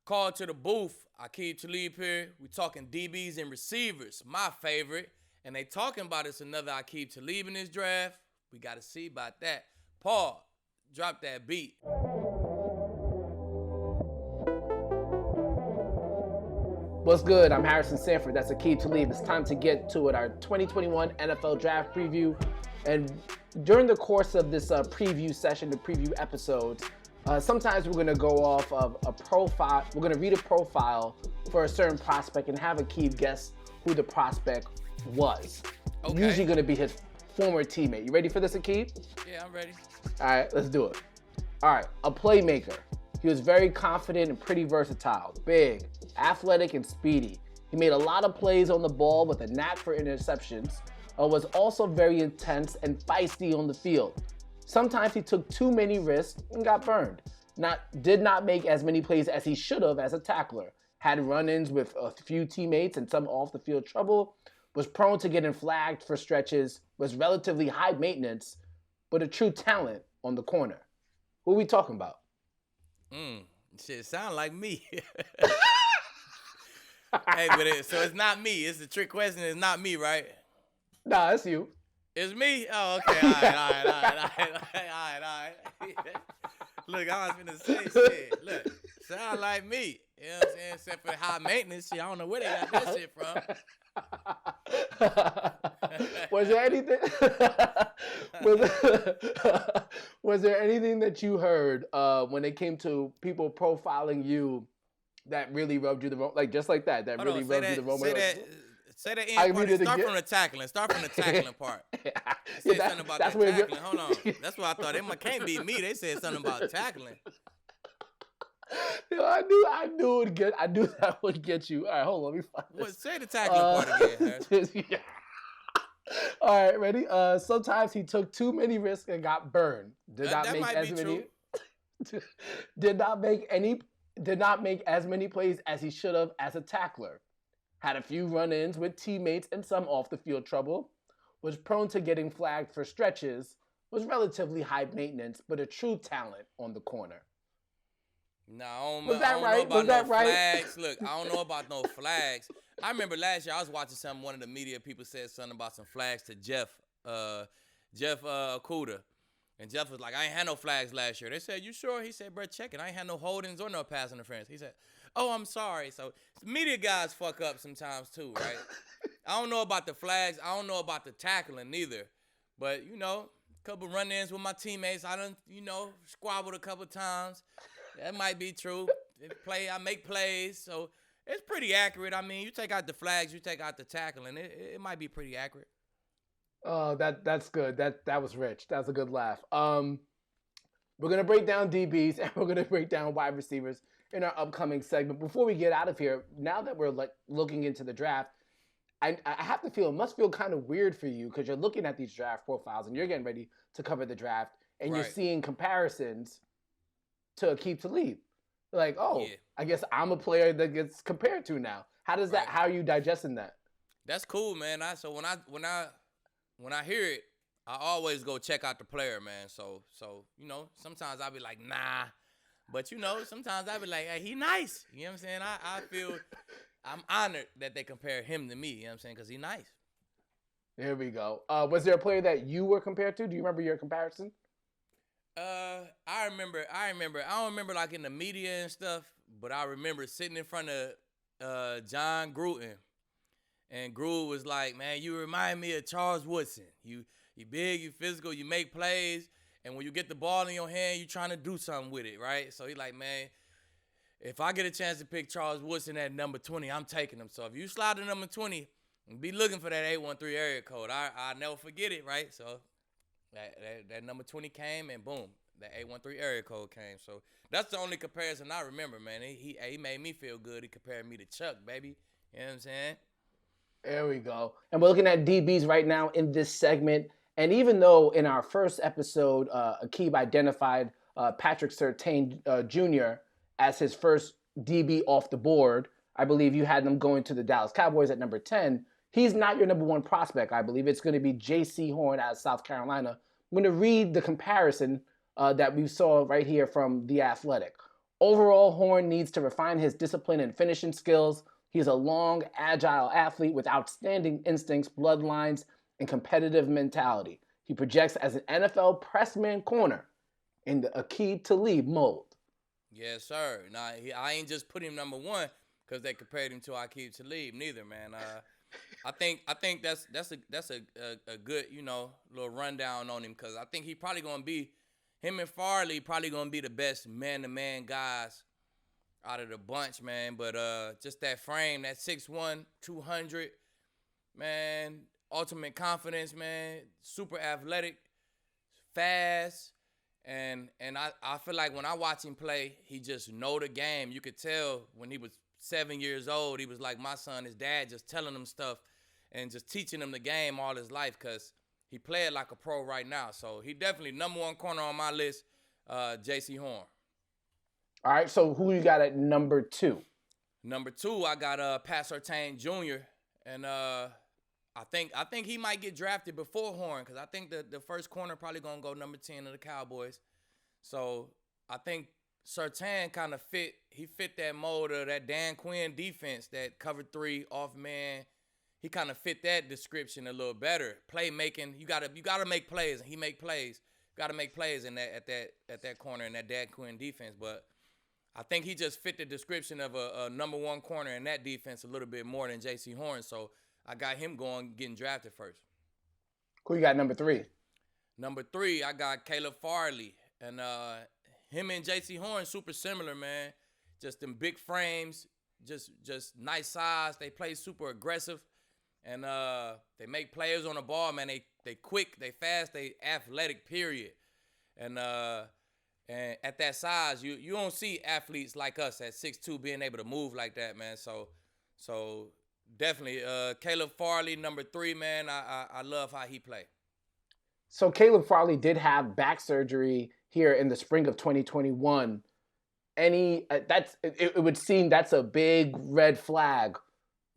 Call to the booth. Aqib Talib here. We talking DBs and receivers, my favorite. And they talking about it's another Aqib Talib in this draft. We got to see about that. Paul, drop that beat. What's good? I'm Harrison Sanford. That's Aqib Talib. It's time to get to it. Our 2021 NFL Draft preview. And during the course of this preview session, the preview episodes, sometimes we're going to go off of a profile. We're going to read a profile for a certain prospect and have Aqib guess who the prospect was. Okay. Usually going to be his former teammate. You ready for this, Aqib? Yeah, I'm ready. All right, let's do it. All right, a playmaker. He was very confident and pretty versatile, big, athletic, and speedy. He made a lot of plays on the ball with a knack for interceptions, was also very intense and feisty on the field. Sometimes he took too many risks and got burned. Did not make as many plays as he should have as a tackler. Had run-ins with a few teammates and some off-the-field trouble. Was prone to getting flagged for stretches. Was relatively high maintenance, but a true talent on the corner. Who are we talking about? Shit, sound like me. Hey, so it's not me. It's the trick question. It's not me, right? Nah, it's you. It's me? Oh, okay. All right. Look, I was finna say shit. Look, sound like me. You know what I'm saying? Except for the high maintenance shit. I don't know where they got that shit from. Was there anything? was there anything that you heard when it came to people profiling you that really rubbed you the wrong, like just like that? That Hold really on, rubbed you the wrong way. Say that end part. Start from the tackling. Start from the tackling part. They said something about that tackling. Hold on. That's what I thought. It can't be me. They said something about tackling. I knew it would get. I knew that would get you. All right, hold on. Let me find this. Say the tackling part again, Harris. Yeah. All right, ready? Sometimes he took too many risks and got burned. Did not make as many plays as he should have as a tackler. Had a few run-ins with teammates and some off-the-field trouble. Was prone to getting flagged for stretches. Was relatively high maintenance, but a true talent on the corner. No, I don't Was that know right? about Was that no right? flags. Look, I don't know about no flags. I remember last year I was watching something. One of the media people said something about some flags to Jeff Okuda. And Jeff was like, I ain't had no flags last year. They said, you sure? He said, bro, check it. I ain't had no holdings or no pass interference. He said, oh, I'm sorry. So media guys fuck up sometimes too, right? I don't know about the flags. I don't know about the tackling neither. But, you know, a couple run-ins with my teammates. I done, squabbled a couple times. That might be true. I make plays, so it's pretty accurate. I mean, you take out the flags, you take out the tackling, it might be pretty accurate. Oh, that's good. That was rich. That was a good laugh. We're gonna break down DBs and we're gonna break down wide receivers in our upcoming segment. Before we get out of here, now that we're looking into the draft, I have to feel it must feel kind of weird for you because you're looking at these draft profiles and you're getting ready to cover the draft and Right. You're seeing comparisons to Aqib Talib. Like, oh, yeah. I guess I'm a player that gets compared to now. How does that? How are you digesting that? That's cool, man. So when I hear it, I always go check out the player, man. So sometimes I'll be like, nah, but sometimes I'll be like, hey, he nice. You know what I'm saying? I feel I'm honored that they compare him to me. You know what I'm saying? Because he nice. There we go. Was there a player that you were compared to? Do you remember your comparison? I remember. I don't remember like in the media and stuff, but I remember sitting in front of John Gruden, and Gruden was like, "Man, you remind me of Charles Woodson. You big, you physical, you make plays, and when you get the ball in your hand, you trying to do something with it, right?" So he like, "Man, if I get a chance to pick Charles Woodson at number 20, I'm taking him. So if you slide to number 20, be looking for that 813 area code. I never forget it, right? So." That number 20 came and boom, that 813 area code came. So that's the only comparison I remember, man. He made me feel good. He compared me to Chuck, baby. You know what I'm saying? There we go. And we're looking at DBs right now in this segment. And even though in our first episode, Aqib identified Patrick Surtain Jr. as his first DB off the board, I believe you had them going to the Dallas Cowboys at number 10. He's not your number one prospect, I believe. It's going to be Jaycee Horn out of South Carolina. I'm going to read the comparison that we saw right here from The Athletic. Overall, Horn needs to refine his discipline and finishing skills. He's a long, agile athlete with outstanding instincts, bloodlines, and competitive mentality. He projects as an NFL pressman corner in the Aqib Talib mold. Yes, sir. Now, I ain't just put him number one because they compared him to Aqib Talib, neither, man. I think that's a good, little rundown on him, because I think he probably gonna be, him and Farley probably gonna be the best man-to-man guys out of the bunch, man. But just that frame, that 6'1", 200, man, ultimate confidence, man, super athletic, fast. And I feel like when I watch him play, he just know the game. You could tell when he was 7 years old, he was like my son. His dad just telling him stuff and just teaching him the game all his life, because he played like a pro right now. So he definitely number one corner on my list, Jaycee Horn. All right, so who you got at number 2? Number 2, I got Pat Surtain Jr. And I think he might get drafted before Horn, because I think the first corner probably going to go number 10 of the Cowboys. So I think Surtain kind of fit that mold of that Dan Quinn defense, that cover 3 off man. He kind of fit that description a little better. Playmaking, you gotta make plays, and he make plays. Got to make plays in at that corner in that Dan Quinn defense. But I think he just fit the description of a number one corner in that defense a little bit more than Jaycee Horn. So I got him getting drafted first. Who you got number 3? Number 3, I got Caleb Farley. And him and Jaycee Horn super similar, man. Just them big frames, just nice size. They play super aggressive. And they make players on the ball, man. They quick, they fast, they athletic, period. And at that size, you don't see athletes like us at 6'2" being able to move like that, man. So definitely Caleb Farley, number 3, man. I love how he played. So Caleb Farley did have back surgery here in the spring of 2021. It would seem that's a big red flag,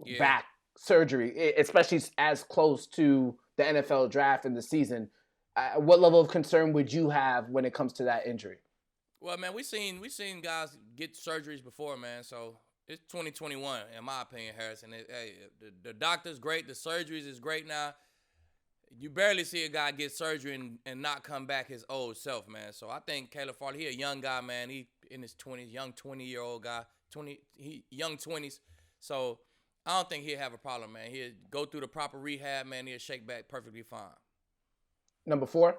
yeah. Back surgery, especially as close to the NFL draft in the season. What level of concern would you have when it comes to that injury? Well, man, we seen guys get surgeries before, man. So it's 2021, in my opinion, Harrison. The doctor's great. The surgeries is great now. You barely see a guy get surgery and not come back his old self, man. So I think Caleb Farley, he a young guy, man. He in his 20s, young 20-year-old guy, young 20s. So I don't think he'll have a problem, man. He'll go through the proper rehab, man. He'll shake back perfectly fine. Number 4?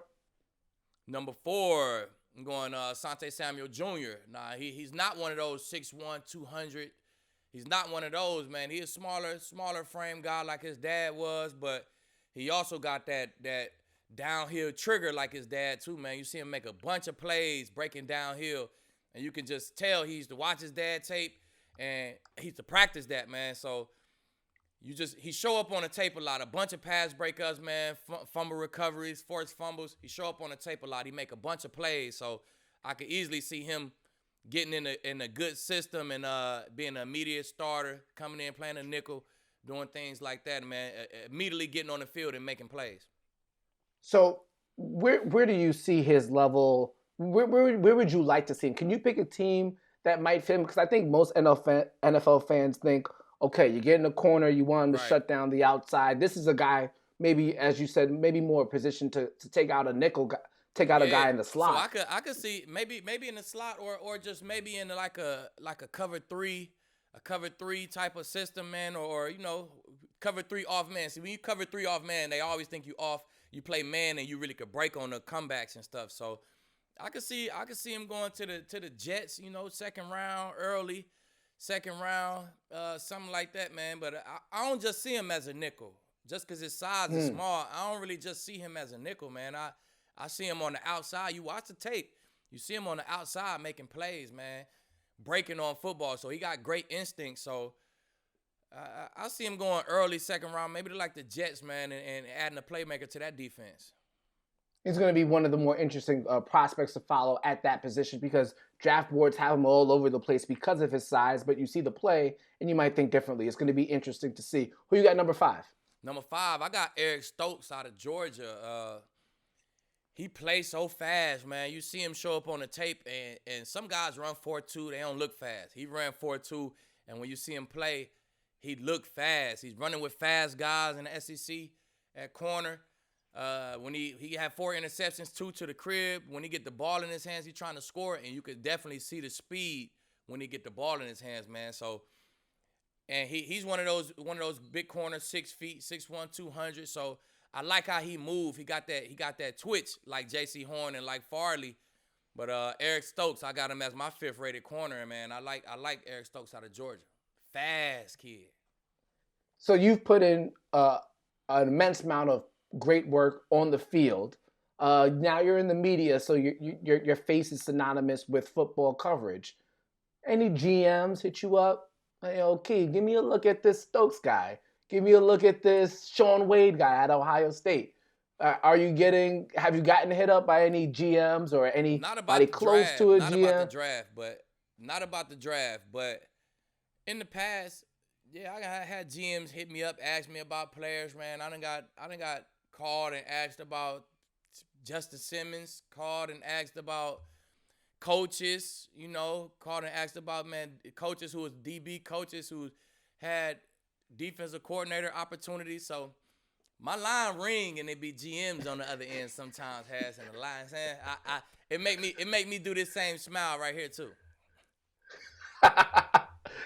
Number 4, I'm going Asante Samuel Jr. Nah, he's not one of those 6'1", 200. He's not one of those, man. He's a smaller frame guy like his dad was, but he also got that downhill trigger like his dad too, man. You see him make a bunch of plays breaking downhill, and you can just tell he used to watch his dad tape, and he used to practice that, man. So he show up on the tape a lot. A bunch of pass breakups, man, fumble recoveries, forced fumbles. He show up on the tape a lot. He make a bunch of plays. So I could easily see him getting in a good system and being an immediate starter, coming in, playing a nickel, doing things like that, man. Immediately getting on the field and making plays. So where do you see his level? Where would you like to see him? Can you pick a team that might fit him? Because I think most NFL fans think, okay, you get in the corner, you want him to shut down the outside. This is a guy, maybe, as you said, maybe more positioned to take out a nickel, take out a guy in the slot. So I could see maybe in the slot or just maybe in like a cover 3, type of system, man, or cover 3 off man. See, when you cover 3 off man, they always think you off. You play man and you really could break on the comebacks and stuff. So I could see him going to the Jets, early second round, something like that, man. But I don't just see him as a nickel. Just because his size is small, I don't really just see him as a nickel, man. I see him on the outside. You watch the tape, you see him on the outside making plays, man, breaking on football. So he got great instincts. So I see him going early second round, maybe like the Jets, man, and adding a playmaker to that defense. He's going to be one of the more interesting prospects to follow at that position, because draft boards have him all over the place because of his size, but you see the play and you might think differently. It's going to be interesting to see. Who you got number 5? Number 5, I got Eric Stokes out of Georgia. he plays so fast, man. You see him show up on the tape, and some guys run 4.2. They don't look fast. He ran 4.2, and when you see him play, he look fast. He's running with fast guys in the SEC at corner. When he had 4 interceptions, 2 to the crib. When he get the ball in his hands, he's trying to score, and you could definitely see the speed when he get the ball in his hands, man. So, and he's one of those big corners, 6 feet, 6'1", 200. So I like how he moved. He got that twitch like Jaycee Horn and like Farley. But Eric Stokes, I got him as my 5th rated corner, and man, I like Eric Stokes out of Georgia. Fast kid. So you've put in an immense amount of great work on the field. Now you're in the media, so your face is synonymous with football coverage. Any GMs hit you up? Hey, okay, give me a look at this Stokes guy. Give me a look at this Sean Wade guy at Ohio State. Have you gotten hit up by any GMs or anybody close to a GM? Not about the draft, but in the past, yeah, I had GMs hit me up, ask me about players, man. I done got called and asked about Justin Simmons, called and asked about coaches, called and asked about, man, coaches who was DB coaches who had defensive coordinator opportunities. So my line ring and it be GMs on the other end sometimes has in the line saying it make me do this same smile right here too.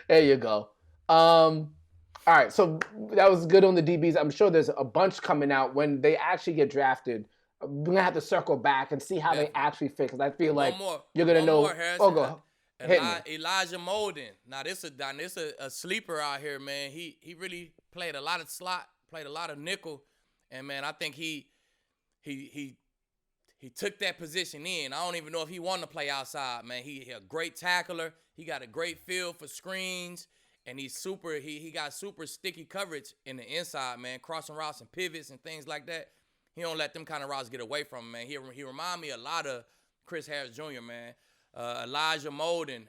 There you go. All right, so that was good on the DBs. I'm sure there's a bunch coming out when they actually get drafted. We're gonna have to circle back and see how they actually fit, because I feel like you're gonna know. Go. Elijah Molden. Now this a sleeper out here, man. He really played a lot of slot, played a lot of nickel, and man, I think he took that position in. I don't even know if he wanted to play outside, man. He a great tackler. He got a great feel for screens, and he got super sticky coverage in the inside, man. Crossing routes and pivots and things like that. He don't let them kind of routes get away from him, man. He remind me a lot of Chris Harris Jr., man. Elijah Molden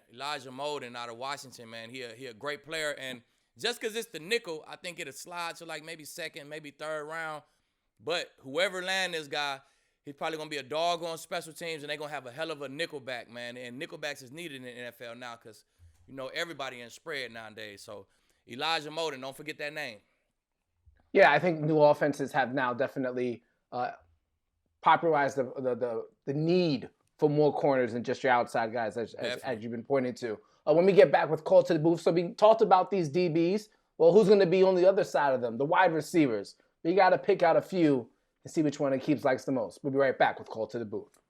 out of Washington, man. He a great player, and just because it's the nickel, I think it'll slide to like maybe 2nd, maybe 3rd round. But whoever land this guy, he's probably gonna be a dog on special teams, and they're gonna have a hell of a nickelback, man. And nickelbacks is needed in the NFL now because everybody in spread nowadays. So Elijah Molden, don't forget that name. Yeah, I think new offenses have now definitely popularized the need for more corners than just your outside guys, as you've been pointing to. When we get back with Call to the Booth, so we talked about these DBs. Well, who's going to be on the other side of them? The wide receivers. You got to pick out a few and see which one Aqib likes the most. We'll be right back with Call to the Booth.